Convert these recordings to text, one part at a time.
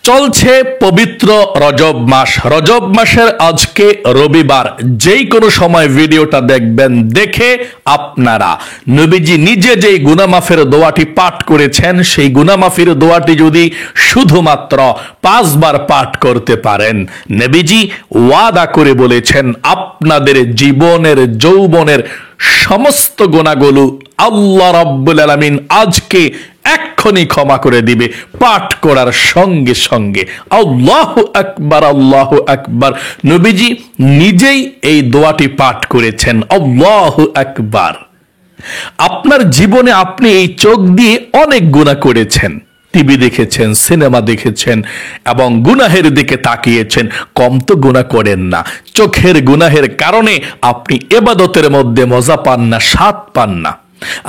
চলছে পবিত্র রজব মাস। রজব মাসের আজকে রবিবার। যেই কোনো সময় ভিডিওটা দেখবেন, দেখে আপনারা নবীজি নিজে যেই গুনাহ মাফের দোয়াটি পাঠ করেছেন, সেই গুনাহ মাফের দোয়াটি যদি শুধুমাত্র 5 বার পাঠ করতে পারেন, নবীজি ওয়াদা করে বলেছেন আপনাদের জীবনের যৌবনের সমস্ত গুনাহগুলো আল্লাহ রাব্বুল আলামিন আজকে এক্ষুনি ক্ষমা করে দিবে পাঠ করার সঙ্গে সঙ্গে। আল্লাহু আকবার, আল্লাহু আকবার। নবীজি নিজেই এই দোয়াটি পাঠ করেছেন, আল্লাহু আকবার। আপনার জীবনে আপনি এই চোখ দিয়ে অনেক গুনাহ করেছেন, টিভি দেখেছেন, সিনেমা দেখেছেন এবং গুনাহের দিকে তাকিয়েছেন। কম তো গুনাহ করেন না। চোখের গুনাহের কারণে আপনি ইবাদতের মধ্যে মজা পান না, স্বাদ পান না।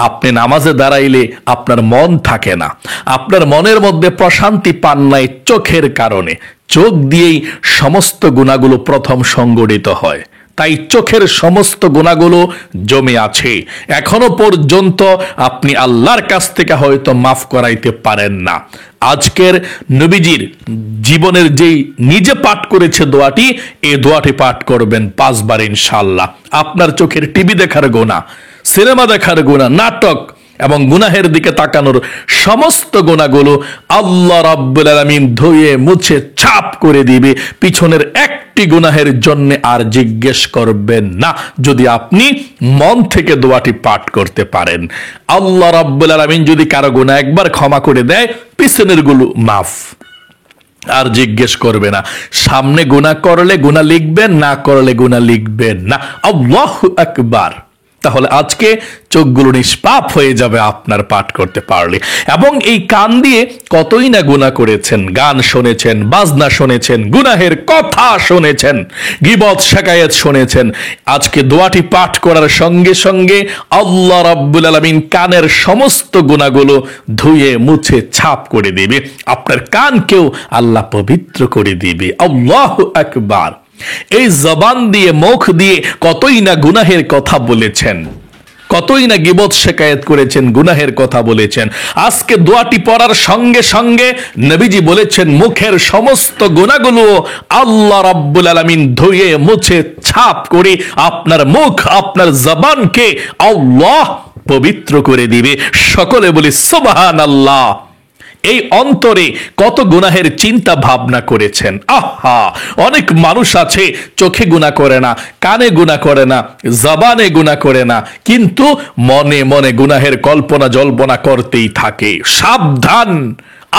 আপনি নামাজে দাঁড়াইলে আপনার মন থাকে না, আপনার মনের মধ্যে প্রশান্তি পান নাই চোখের কারণে। চোখ দিয়েই সমস্ত গুনাহগুলো প্রথম সংগঠিত হয়, তাই চোখের সমস্ত গুনাহগুলো জমে আছে। এখনো পর্যন্ত আপনি আল্লাহর কাছ থেকে হয়তো মাফ করাইতে পারেন না। আজকের নবীজির জীবনের যেই নিজে পাঠ করেছে দোয়াটি, এই দোয়াটি পাঠ করবেন 5 বার ইনশাআল্লাহ। আপনার চোখের টিভি দেখার গুনাহ, সিনেমা দেখার গুনাহ, নাটক এবং গুনাহের দিকে তাকানোর সমস্ত গুনাহগুলো আল্লাহ রাব্বুল আলামিন ধুয়ে মুছে ছাপ করে দিবে। পিছনের একটি গুনাহের জন্য আর জিজ্ঞেস করবেন না, যদি আপনি মন থেকে দোয়াটি পাঠ করতে পারেন। আল্লাহ রাব্বুল আলামিন যদি কারো গুনাহ একবার ক্ষমা করে দেয়, পিছনের গুলো মাফ, আর জিজ্ঞেস করবে না। সামনে গুনাহ করলে গুনাহ লিখবেন, না করলে গুনাহ লিখবেন না। আল্লাহু আকবার। তাহলে আজকে চোখগুলো নিষ্পাপ হয়ে যাবে আপনার পাঠ করতে পারলে। এবং এই কান দিয়ে কতই না গুনাহ করেছেন, গান শুনেছেন, বাজনা শুনেছেন, গুনাহের কথা শুনেছেন, গীবত শিকায়েত শুনেছেন। আজকে দোয়াটি পাঠ করার সঙ্গে সঙ্গে আল্লাহ রাব্বুল আলামিন কানের সমস্ত গুনাহগুলো ধুয়ে মুছে ছাপ করে দিবে। আপনার কানকেও আল্লাহ পবিত্র করে দিবে। আল্লাহু আকবার। এই জবান দিয়ে, মুখ দিয়ে কতই না গুনাহের কথা বলেছেন, কতই না গীবত শিকায়েত করেছেন, গুনাহের কথা বলেছেন। আজকে দোয়াটি পড়ার সঙ্গে সঙ্গে নবীজি বলেছেন মুখের সমস্ত গুনাহগুলো আল্লাহ রাব্বুল আলামিন ধুয়ে মুছে ছাপ করে আপনার মুখ, আপনার জবানকে আল্লাহ পবিত্র করে দিবে। সকলে বলি সুবহানাল্লাহ। এই অন্তরে কত গুনাহের চিন্তা ভাবনা করেছেন। আহা, অনেক মানুষ আছে চোখে গুনাহ করে না, কানে গুনাহ করে না, জবানে গুনাহ করে না, কিন্তু মনে মনে গুনাহের কল্পনা জল্পনা করতেই থাকে। সাবধান।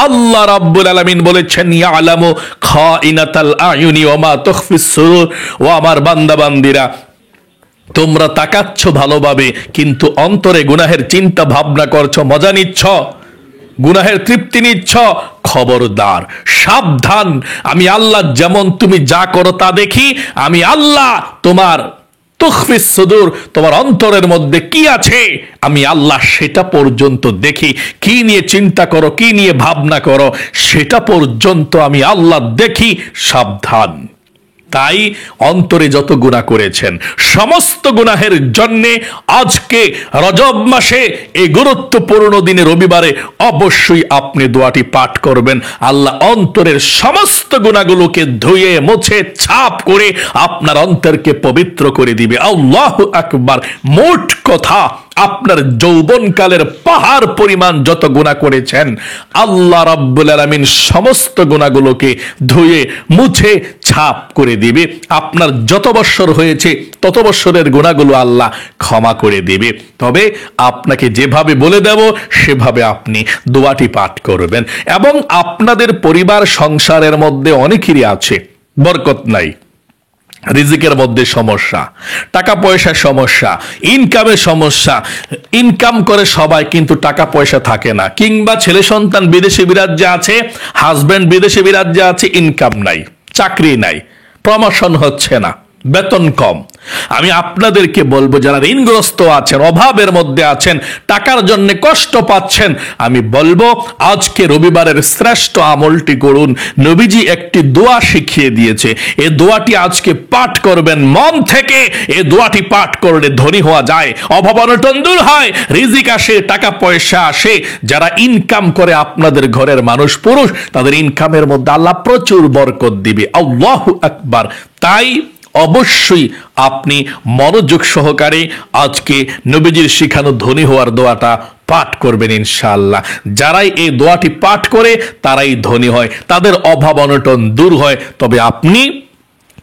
আল্লাহ রাব্বুল আলামিন বলেছেন ইয়ালামু খাইনাতাল আয়ুনি ওয়া মা তুখফিস সুদুর। ও আমার বান্দা বান্দিরা, তোমরা তাকাচ্ছ ভালোভাবে, কিন্তু অন্তরে গুনাহের চিন্তা ভাবনা করছো, মজা নিচ্ছ, গুনাহের তৃপ্তি নিচ্ছ। খবরদার, সাবধান। আমি আল্লাহ যেমন তুমি যা করো তা দেখি। আমি আল্লাহ তোমার তুখফিস সুদুর, তোমার অন্তরের মধ্যে কি আছে আমি আল্লাহ সেটা পর্যন্ত দেখি। কি নিয়ে চিন্তা করো, কি নিয়ে ভাবনা করো, সেটা পর্যন্ত আমি আল্লাহ দেখি। সাবধান। তাই অন্তরে যত গুনাহ করেছেন সমস্ত গুনাহের জন্যে আজকে রজব মাসে এই গুরুত্বপূর্ণ দিনে রবিবারে অবশ্যই আপনি দোয়াটি পাঠ করবেন। আল্লাহ অন্তরের সমস্ত গুনাহগুলোকে ধুয়ে মুছে ছাপ করে আপনার অন্তরকে পবিত্র করে দিবে। আল্লাহু আকবার। মোট কথা, আপনার যৌবনকালের পাহাড় পরিমাণ যত গুনাহ করেছেন, আল্লাহ রাব্বুল আলামিন সমস্ত গুনাহগুলোকে ধুয়ে মুছে ছাপ করে দিবে। আপনার যত বছর হয়েছে তত বছরের গুনাহগুলো আল্লাহ ক্ষমা করে দিবে। তবে আপনাকে যেভাবে বলে দেব সেভাবে আপনি দোয়াটি পাঠ করবেন। এবং আপনাদের পরিবার সংসারের মধ্যে অনেকেরই আছে বরকত নাই, রিজিকের মধ্যে সমস্যা, টাকা পয়সার সমস্যা, ইনকামের সমস্যা। ইনকাম করে সবাই, কিন্তু টাকা পয়সা থাকে না। কিংবা ছেলে সন্তান বিদেশে বিরাজ্যে আছে, হাজবেন্ড বিদেশে বিরাজ্যে আছে, ইনকাম নাই, চাকরি নাই, প্রমোশন হচ্ছে না। বেতন কম। আমি আপনাদেরকে বলবো যারা ঋণগ্রস্ত আছেন, অভাবের মধ্যে আছেন, টাকার জন্য কষ্ট পাচ্ছেন, আমি বলবো আজকে রবিবারের শ্রেষ্ঠ আমলটি করুন। নবীজি একটি দোয়া শিখিয়ে দিয়েছে, এই দোয়াটি আজকে পাঠ করবেন মন থেকে। এই দোয়াটি পাঠ করলে ধনী হওয়া যায়, অভাব অনটন দূর হয়, রিজিক আসে, টাকা পয়সা আসে। যারা ইনকাম করে আপনাদের ঘরের মানুষ পুরুষ, তাদের ইনকামের মধ্যে আল্লাহ প্রচুর বরকত দিবে। আল্লাহু আকবার। তাই অবশ্যই আপনি মনোযোগ সহকারে আজকে নবীজির শিখানো ধনী হওয়ার দোয়াটা পাঠ করবেন ইনশাআল্লাহ। যারাই এই দোয়াটি পাঠ করে তারাই ধনী হয়, তাদের অভাব অনটন দূর হয়। তবে আপনি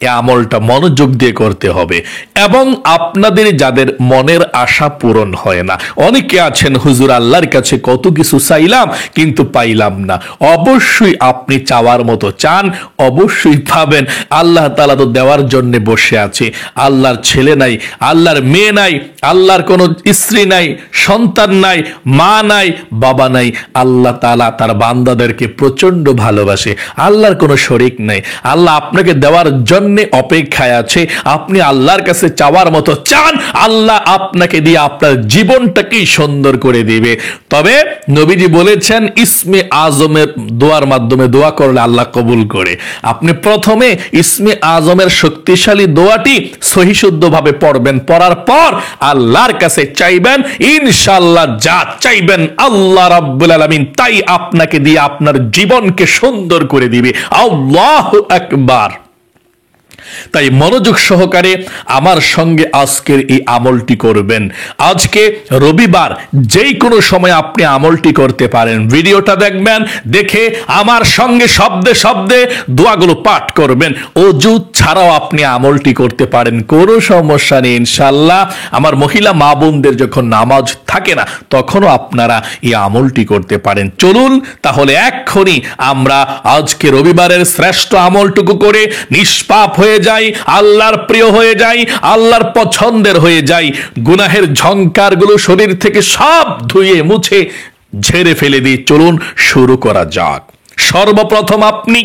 এই আমলটা মনোযোগ দিয়ে করতে হবে। এবং আপনাদের যাদের মনের আশা পূরণ হয় না, অনেকে আছেন হুজুর আল্লাহর কাছে কত কিছু চাইলাম কিন্তু পাইলাম না, অবশ্যই আপনি চাওয়ার মতো চান, অবশ্যই পাবেন। আল্লাহ তাআলা তো দেওয়ার জন্য বসে আছে। আল্লাহর ছেলে নাই, আল্লাহর মেয়ে নাই, আল্লাহর কোনো স্ত্রী নাই, সন্তান নাই, মা নাই, বাবা নাই। আল্লাহ তাআলা তার বান্দাদেরকে প্রচন্ড ভালোবাসে। আল্লাহর কোনো শরীক নাই। আল্লাহ আপনাকে দেওয়ার জন্য অপেক্ষায় আছে। আপনি আল্লাহর কাছে চাওয়ার মতো চান, আল্লাহ আপনাকে দিয়ে আপনার জীবনটাকে সুন্দর করে দিবে। তবে নবীজি বলেছেন ইসমে আজমের দোয়ার মাধ্যমে দোয়া করলে আল্লাহ কবুল করে। আপনি প্রথমে ইসমে আজমের শক্তিশালী দোয়াটি সহিশুদ্ধভাবে পড়বেন, পড়ার পর আল্লাহর কাছে চাইবেন, ইনশাআল্লাহ যা চাইবেন আল্লাহ রাব্বুল আলামিন তাই আপনাকে দিয়ে আপনার জীবনকে সুন্দর করে দিবে। আল্লাহু আকবার। তাই মনোযোগ সহকারে আমার সঙ্গে আজকের এই আমলটি করবেন। আজকে রবিবার, যেই কোনো সময় আপনি আমলটি করতে পারেন। ভিডিওটা দেখবেন, দেখে আমার সঙ্গে শব্দে শব্দে দোয়াগুলো পাঠ করবেন। অজু ছাড়াও আপনি আমলটি করতে পারেন, কোনো সমস্যা নেই ইনশাআল্লাহ। আমার মহিলা মা বোনদের যখন নামাজ থাকে না, তখনও আপনারা এই আমলটি করতে পারেন। চলুন তাহলে এক্ষুনি আমরা আজকে রবিবারের শ্রেষ্ঠ আমলটুকু করে নিষ্পাপ হয়ে যাই, আল্লাহর প্রিয় হয়ে যাই, আল্লাহর পছন্দের হয়ে যাই। গুনাহের ঝংকারগুলো শরীর থেকে সব ধুয়ে মুছে ঝেড়ে ফেলে দিয়ে চলুন শুরু করা যাক। সর্বপ্রথম আপনি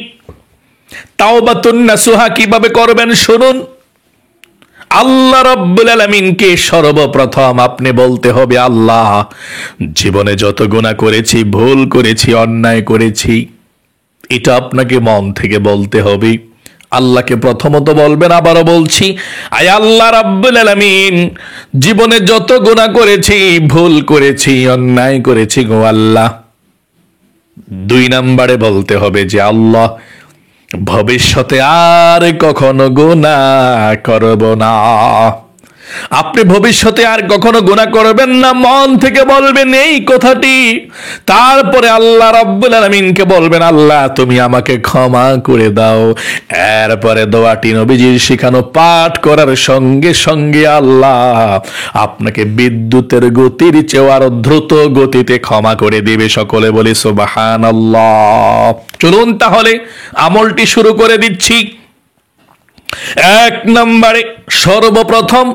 তাওবাতুন নাসুহা কিভাবে করবেন শুনুন। আল্লাহ রাব্বুল আলামিনকে সর্বপ্রথম আপনি বলতে হবে, আল্লাহ জীবনে যত গুনাহ করেছি, ভুল করেছি, অন্যায় করেছি, এটা আপনাকে মন থেকে বলতে হবে। আল্লাহকে প্রথমত বলবেন, আবারও বলছি, আয় আল্লাহ রাব্বুল আলামিন জীবনে যত গুনাহ করেছি, ভুল করেছি, অন্যায় করেছি গো আল্লাহ। 2 নম্বরে বলতে হবে যে আল্লাহ ভবিষ্যতে আর কখনো গুনাহ করব না। আপনি ভবিষ্যতে আর কখনো গুনাহ করবেন না, মন থেকে বলবেন এই কথাটি। তারপরে আল্লাহ রাব্বুল আলামিনকে বলবেন, আল্লাহ তুমি আমাকে ক্ষমা করে দাও। এরপরে দোয়াটি নবীজির শিখানো পাঠ করার সঙ্গে সঙ্গে আল্লাহ আপনাকে বিদ্যুতের গতির চেয়ে আরো দ্রুত গতিতে ক্ষমা করে দিবে। সকলে বলি সুবহানাল্লাহ। চলুন তাহলে আমলটি শুরু করে দিচ্ছি। 1 নম্বরে সর্বপ্রথম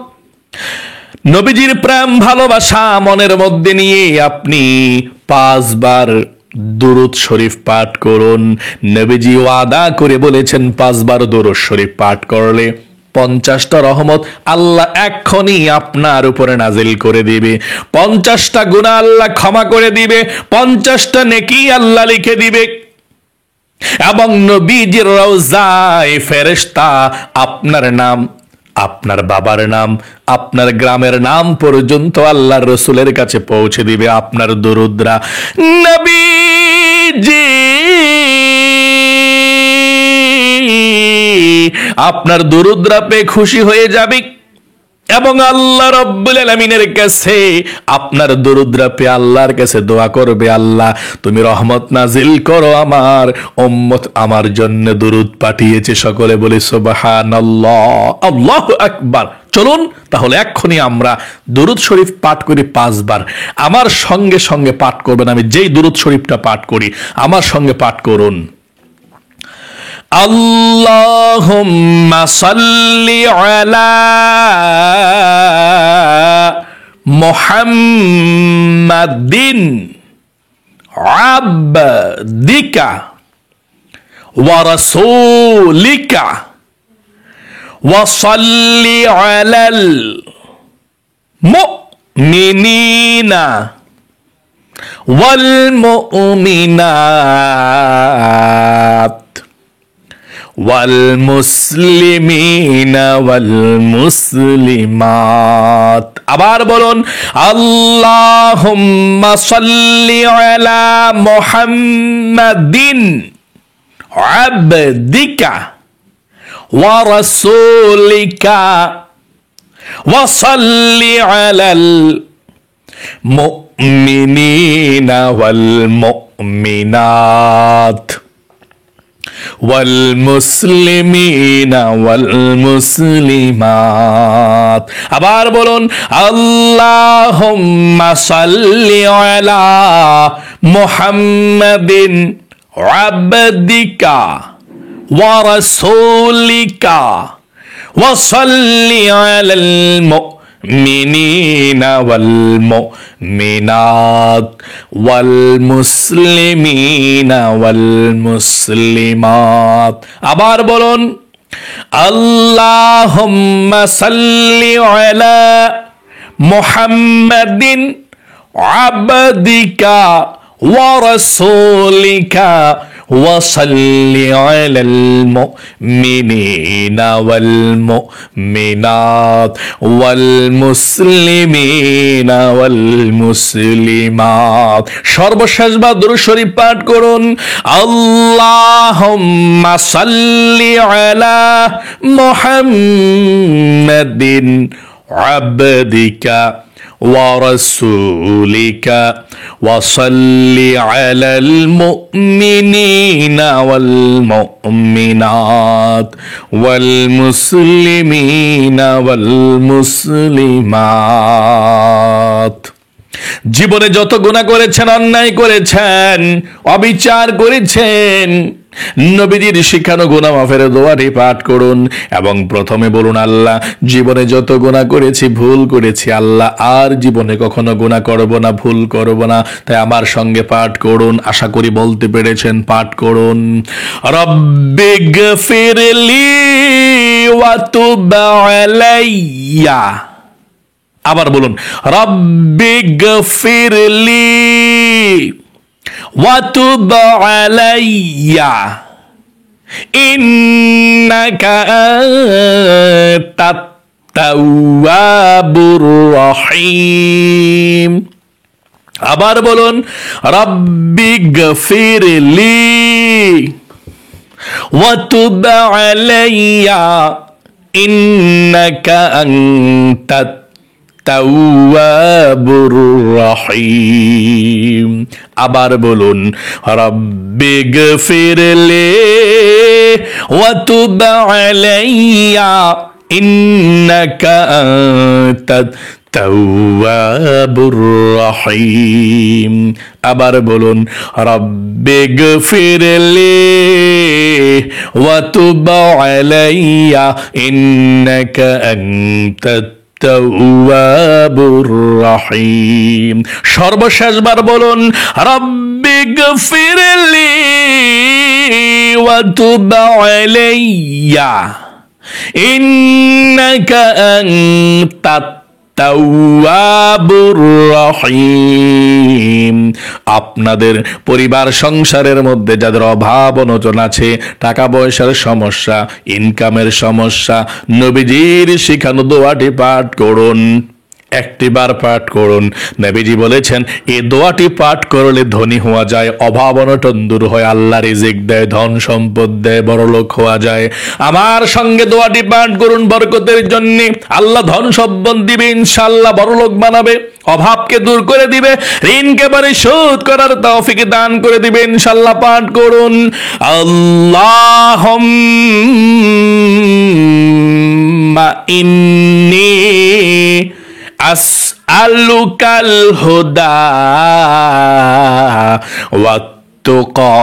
নবীজির প্রেম ভালোবাসা মনের মধ্যে নিয়ে আপনি 5 বার দুরূদ শরীফ পাঠ করুন। নবীজি ওয়াদা করে বলেছেন 5 বার দুরূদ শরীফ পাঠ করলে 50টা রহমত আল্লাহ এক্ষুনি আপনার উপরে নাজিল করে দিবে। 50টা গুনাহ আল্লাহ ক্ষমা করে দিবে, 50টা নেকি আল্লাহ লিখে দিবে। এবং নবীজির রওজায় ফেরেশতা আপনার নাম, আপনার বাবার নাম, আপনার গ্রামের নাম পর্যন্ত আল্লাহর রাসূলের কাছে পৌঁছে দিবে আপনার দরুদরা। নবীজি আপনার দরুদরা পেয়ে খুশি হয়ে যাবে এবং আল্লাহ রাব্বুল আলামিনের কাছে আপনার দরুদরা পেয়ে আল্লাহর কাছে দোয়া করবে, আল্লাহ তুমি রহমত নাজিল করো, আমার উম্মত আমার জন্য দরুদ পাঠিয়েছে। সকলে বলি সুবহানাল্লাহ, আল্লাহু আকবার। চলুন তাহলে এক্ষুনি আমরা দরুদ শরীফ পাঠ করি 5 বার। আমার সঙ্গে সঙ্গে পাঠ করবেন। আমি যেই দরুদ শরীফটা পাঠ করি আমার সঙ্গে পাঠ করুন। আল্লাহুম্মা সাল্লি আলা মুহাম্মাদিন আবদিকা ওয়া রাসূলিকা ওয়াসাল্লি আলাল মুমিনিনা ওয়াল মুমিনাত ওয়াল মুসলিমিনা ওয়াল মুসলিমাত। আবার বলুন, আল্লাহুম্মা সাল্লি আলা মুহাম্মাদিন আবদিকা ওয়া রাসূলিকা ওয়া সাল্লি আলাল মুমিনিনা ওয়াল মুমিনাত ওয়াল মুসলিমিনা ওয়াল মুসলিমাত। আবার বলুন, আল্লাহুম্মা সাল্লি আলা মুহাম্মাদিন আবদিকা ওয়া রাসূলিকা ওয়া সাল্লি আলাল মুমিনিনা ওয়াল মুমিনাত ওয়াল মুসলিমিনা ওয়াল মুসলিমাত। আবার বলুন, আল্লাহুম্মা সাল্লি আলা মুহাম্মাদিন আবদিকা ওয়া রাসূলিকা ওয়া সাল্লি আলাল মুমিনিনা ওয়াল মুমিনাত ওয়াল মুসলিমিনা ওয়াল মুসলিমাত। সর্বশেষবার দুরূদ শরীফ পাঠ করুন, আল্লাহুম্মা সাল্লি আলা মুহাম্মাদিন আবদিকা ওয়া রাসূলিকা ওয়া সাল্লি আলাল মুমিনিনা ওয়াল মুমিনাত ওয়াল মুসলিমিনা ওয়াল মুসলিমাত। জীবনে যত গুনাহ করেছেন, অন্যায় করেছেন, অবিচার করেছেন, নবীজির শিখানো গুনাহ মাফের দোয়াটি পাঠ করুন এবং প্রথমে বলুন, আল্লাহ জীবনে যত গুনাহ করেছি, ভুল করেছি, আল্লাহ আর জীবনে কখনো গুনাহ করব না, ভুল করব না। তাই আমার সঙ্গে পাঠ করুন, আশা করি বলতে পেরেছেন। পাঠ করুন, রব্বিগফিরলি ওয়া তুব আলাইয়া। আবার বলুন, রব্বিগফিরলি ওয়া তুব আলাইয়া ইন্নাকা আনতাত তাওয়াবুর রহিম। আবার বলুন, রব্বিগফিরলি ওয়া তুব আলাইয়া ইন্নাকা আনতাত তাওয়াবুর রহিম। আবার বলুন, রব্বিগফিরলি ওয়া তুব আলাইয়া ইন্নাকা আনতাত তাওয়াবুর রহিম। আবার বলুন, রব্বিগফিরলি ওয়া তুব আলাইয়া ইন্নাকা আনতাত তাওয়াবুর রহিম। সর্বশেষবার বলুন, রব্বিগফিরলি ওয়া তুব আলাইয়া ইন্নাকা আনতাত তাওয়াবুর রহিম। আপনাদের পরিবার সংসারের মধ্যে যাদের অভাব অনটন আছে, টাকা পয়সার সমস্যা, ইনকামের সমস্যা, নবীজির শিখানো দোয়াটি পাঠ করুন, একটিবার পাঠ করুন। নবীজি বলেছেন, এই দোয়াটি পাঠ করলে ধনী হওয়া যায়, অভাব অনটন দূর হয়, আল্লাহ রিজিক দেয়, ধন সম্পদ দেয়, বড়লোক হওয়া যায়। আমার সঙ্গে দোয়াটি পাঠ করুন বরকতের জন্য। আল্লাহ ধন সম্পদ দিবে, ইনশাআল্লাহ বড়লোক বানাবে, অভাবকে দূর করে দিবে, ঋণকে পরিশোধ করার তৌফিক দান করে দিবে, ইনশাআল্লাহ। পাঠ করুন, আল্লাহুম্মা ইন্নী আসআলুকাল হুদা ওয়াত তুকা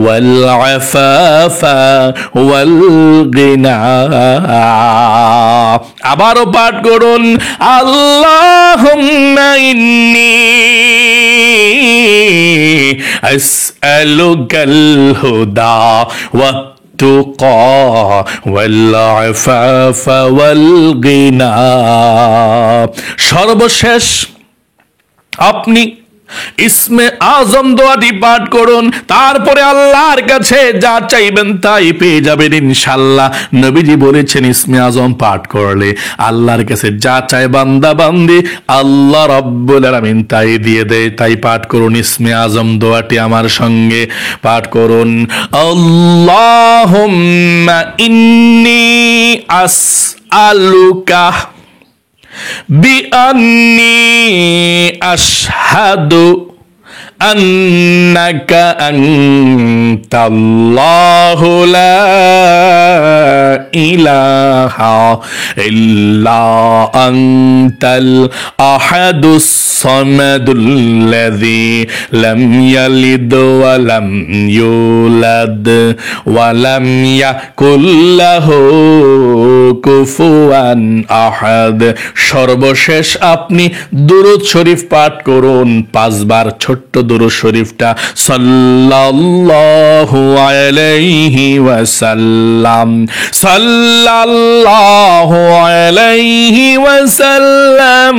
ওয়াল আফাফা ওয়াল গিনা। আবারও পাঠ করুন, আল্লাহুম্মা ইন্নী আসআলুকাল হুদা ওয়াত والتقى والعفاف والغنى। সর্বশেষ আপনি ইসমে আজম দোয়াটি পাঠ করুন, তারপরে আল্লাহর কাছে যা চাইবেন তাই পেয়ে যাবেন ইনশাআল্লাহ। নবীজি বলেছেন ইসমে আজম পাঠ করলে আল্লাহর কাছে যা চায় বান্দা বান্দি আল্লাহ রাব্বুল আলামিন তাই দিয়ে দেয়। তাই পাঠ করুন ইসমে আজম দোয়াটি আমার সঙ্গে পাঠ করুন। আল্লাহুম্মা ইন্নী আসআলুকা বিআন্নী আশহাদু আন্নাকা আনতাল্লাহু লা ইলাহা ইল্লা আনতাল আহাদুস সামাদুল্লাযী লাম ইয়ালিদ ওয়া লাম ইউলাদ ওয়া লাম ইয়াকুল লাহু কুফুয়ান আহাদ। সর্বশেষ আপনি দুরূদ শরীফ পাঠ করুন 5 বার। ছোট্ট দুরূদ শরীফটা সাল্লাল্লাহু আলাইহি ওয়াসাল্লাম, সাল্লাল্লাহু আলাইহি ওয়াসাল্লাম,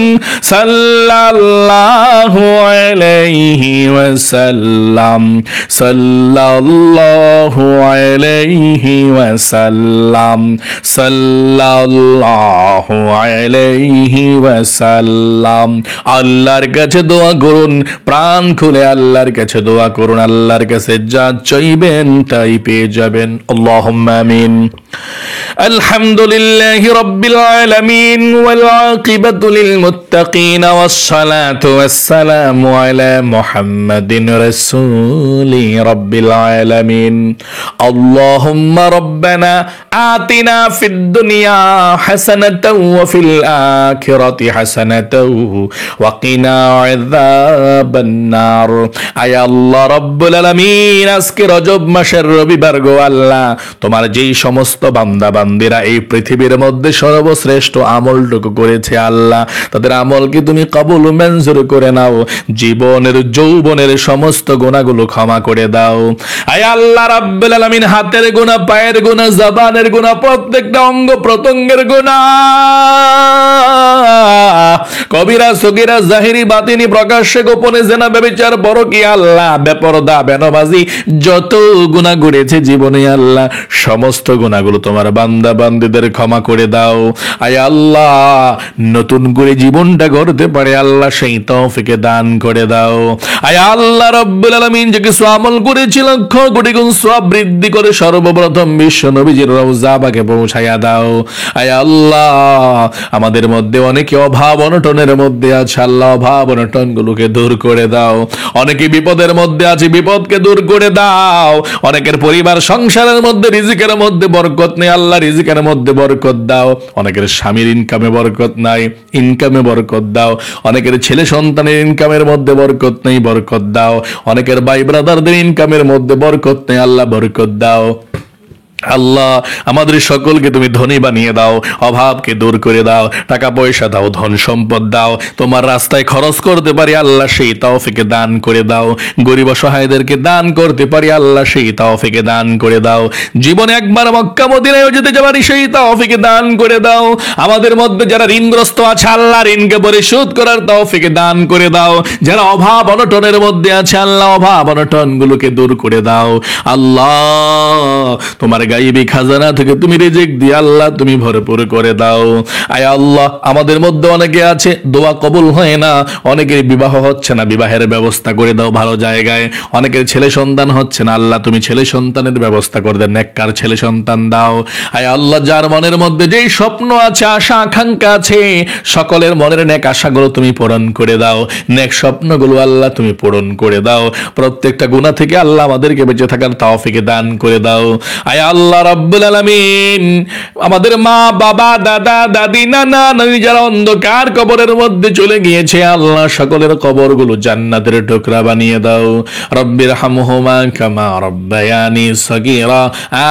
সাল্লাল্লাহু আলাইহি ওয়াসাল্লাম, সাল্লাল্লাহু আলাইহি ওয়াসাল্লাম, সাল্লাল্লাহু আলাইহি ওয়াসাল্লাম। আল্লাহর কাছে দোয়া করুন, প্রাণ খুলে আল্লাহর কাছে দোয়া করুন, আল্লাহর কাছে যা চাইবেন তাই পেয়ে যাবেন। আল্লাহুম্মা আমিন। আলহামদুলিল্লাহি রাব্বিল আলামিন ওয়াল আকিবাতু লিল মুত্তাকিন ওয়াস সালাতু ওয়াস সালামু আলা মুহাম্মাদিন রাসূলি রাব্বিল আলামিন। আল্লাহুম্মা রাব্বানা আতিনা ফিদ দুনিয়া হাসানাতাও ওয়া ফিল আখিরাতি হাসানাতাও ওয়া কিনা আযাবান নার। আয় আল্লাহ রাব্বুল আলামিন, আজকে রজব মাসের রবিবার গো আল্লাহ, তোমার যেই সমস্ত বান্দা বান্দিরা এই পৃথিবীর মধ্যে সর্বশ্রেষ্ঠ আমলটুকু করেছে আল্লাহ, তাদের আমলকে তুমি কবুল মঞ্জুর করে নাও। জীবনের যৌবনের সমস্ত গুনাহগুলো ক্ষমা করে দাও। আয় আল্লাহ রাব্বুল আলামিন, হাতের গুনাহ, পায়ের গুনাহ, জবানের গুনাহ, প্রত্যেকটা অঙ্গ প্রত্যঙ্গের গুনাহ, কবিরা সগীরা জাহিরি বাতিনি, প্রকাশ্যে গোপনে জেনা ব্যভিচার পরকীয়া আল্লাহ, বেপরদা বেনমাজি, যত গুনাহ করেছে জীবনে আল্লাহ, সমস্ত গুনাহগুলো তোমার বান্দা বান্দীদের ক্ষমা করে দাও। আয় আল্লাহ, নতুন করে জীবনটা গড়তে পারে আল্লাহ সেই তৌফিকে দান করে দাও। আয় আল্লাহ রাব্বুল আলামিন, যে কিছু আমল করেছি লক্ষ কোটি গুণ সওয়াব বৃদ্ধি করে সর্বপ্রথম বিশ্ব নবীজির রওজা পাকে পৌঁছায়া দাও। আয় আল্লাহ, আমাদের মধ্যে অনেকে অভাব অনটনের মধ্যে আছে আল্লাহ, অভাব অনটন গুলোকে দূর করে দাও। অনেকে বিপদের মধ্যে আছে, বিপদকে দূর করে দাও। অনেকের পরিবার সংসারের মধ্যে রিজিকের মধ্যে বরকত নেই আল্লাহ, রিজিকের মধ্যে বরকত দাও। অনেকের স্বামীর ইনকামে বরকত নাই, ইনকামে বরকত দাও। অনেকের ছেলে সন্তানের ইনকামের মধ্যে বরকত নেই, বরকত দাও। অনেকের ভাই ব্রাদারদের ইনকামের মধ্যে বরকত নেই আল্লাহ, বরকত দাও। আল্লাহ, আমাদের সকলকে তুমি ধনী বানিয়ে দাও, অভাবকে দূর করে দাও, টাকা পয়সা দাও, ধন সম্পদ দাও, তোমার রাস্তায় খরচ করতে পারি আল্লাহ সেই তৌফিকে দান করে দাও। গরিব অসহায়দেরকে দান করতে পারি আল্লাহ সেই তৌফিকে দান করে দাও। জীবনে একবার মক্কা মদিনায় যেতে যাবারি সেই তৌফিকে দান করে দাও। আমাদের মধ্যে যারা ঋণগ্রস্ত আছে আল্লাহ, ঋণকে পরিশোধ করার তৌফিকে দান করে দাও। যারা অভাব অনটনের মধ্যে আছে আল্লাহ, অভাব অনটন গুলোকে দূর করে দাও। আল্লাহ, তোমার গাইবী খাজানা থেকে তুমি রিজিক দিয়ে আল্লাহ তুমি ভরপুর করে দাও। আয় আল্লাহ, আমাদের মধ্যে অনেকে আছে দোয়া কবুল হয় না, অনেকের বিবাহ হচ্ছে না, বিবাহের ব্যবস্থা করে দাও ভালো জায়গায়। অনেকের ছেলে সন্তান হচ্ছে না আল্লাহ, তুমি ছেলে সন্তানের ব্যবস্থা করে দাও, নেককার ছেলে সন্তান দাও। আয় আল্লাহ, যার মনের মধ্যে যেই স্বপ্ন আছে, আশা আকাঙ্ক্ষা আছে, সকলের মনের নেক আশাগুলো তুমি পূরণ করে দাও, নেক স্বপ্নগুলো আল্লাহ তুমি পূরণ করে দাও। প্রত্যেকটা গুনাহ থেকে আল্লাহ আমাদেরকে বেঁচে থাকার তৌফিকে দান করে দাও। আয় আল্লাহ রাব্বুল আলামিন, আমাদের মা বাবা দাদা দাদি নানা নানি যারা অন্ধকার কবরের মধ্যে চলে গিয়েছে আল্লাহ, সকলের কবরগুলো জান্নাতের টুকরা বানিয়ে দাও। রব্বির হামহুমা কামা রব্বায়ানি সগীরা।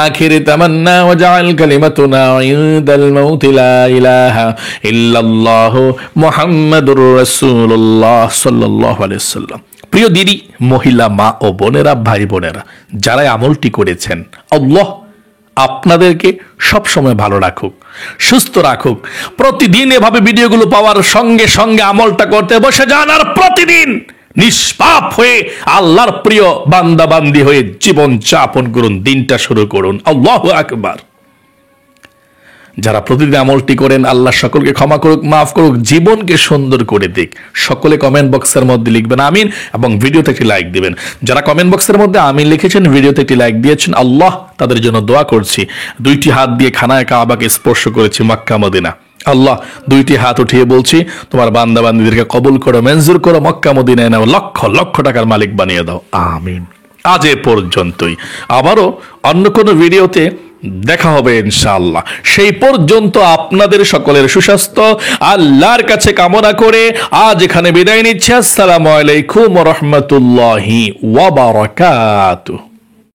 আখির তামান্না ওয়াজআল কালিমাতুনা ইনদাল মাউতি লা ইলাহা ইল্লাল্লাহ মুহাম্মাদুর রাসূলুল্লাহ সাল্লাল্লাহু আলাইহি ওয়াসাল্লাম। প্রিয় দিদি, মহিলা, মা ও বোনেরা, ভাই বোনেরা, যারা আমলটি করেছেন, আল্লাহ আপনাদেরকে সবসময় ভালো রাখুক, সুস্থ রাখুক। প্রতিদিন এভাবে ভিডিওগুলো পাওয়ার সঙ্গে সঙ্গে আমলটা করতে বসে যান, আর প্রতিদিন নিষ্পাপ হয়ে আল্লাহর প্রিয় বান্দা বান্দি হয়ে জীবন যাপন করুন, দিনটা শুরু করুন। আল্লাহু আকবার। যারা প্রতিদিন আমলটি করেন, আল্লাহ সকলকে ক্ষমা করুক, মাফ করুক, জীবনকে সুন্দর করে দিক। সকলে কমেন্ট বক্সের মধ্যে লিখবেন আমিন এবং ভিডিওতে একটি লাইক দিবেন। যারা কমেন্ট বক্সের মধ্যে আমিন লিখেছেন, ভিডিওতে একটি লাইক দিয়েছেন, আল্লাহ তাদের জন্য দোয়া করছি। দুইটি হাত দিয়ে খানায় কাবাকে স্পর্শ করেছি, মক্কা মদিনা। আল্লাহ দুইটি হাত উঠিয়ে বলছি, তোমার বান্দা বান্দীদেরকে কবুল করো, মঞ্জুর করো, মক্কা মদিনায় নাও, লক্ষ লক্ষ টাকার মালিক বানিয়ে দাও, আমিন। আজ এ পর্যন্তই, আবারও অন্য কোনো ভিডিওতে দেখা হবে ইনশাআল্লাহ। সেই পর্যন্ত আপনাদের সকলের সুস্বাস্থ্য আল্লাহর কাছে কামনা করে আজ এখানে বিদায় নিচ্ছি। আসসালামু আলাইকুম ওয়া রাহমাতুল্লাহি ওয়া বারাকাতুহু।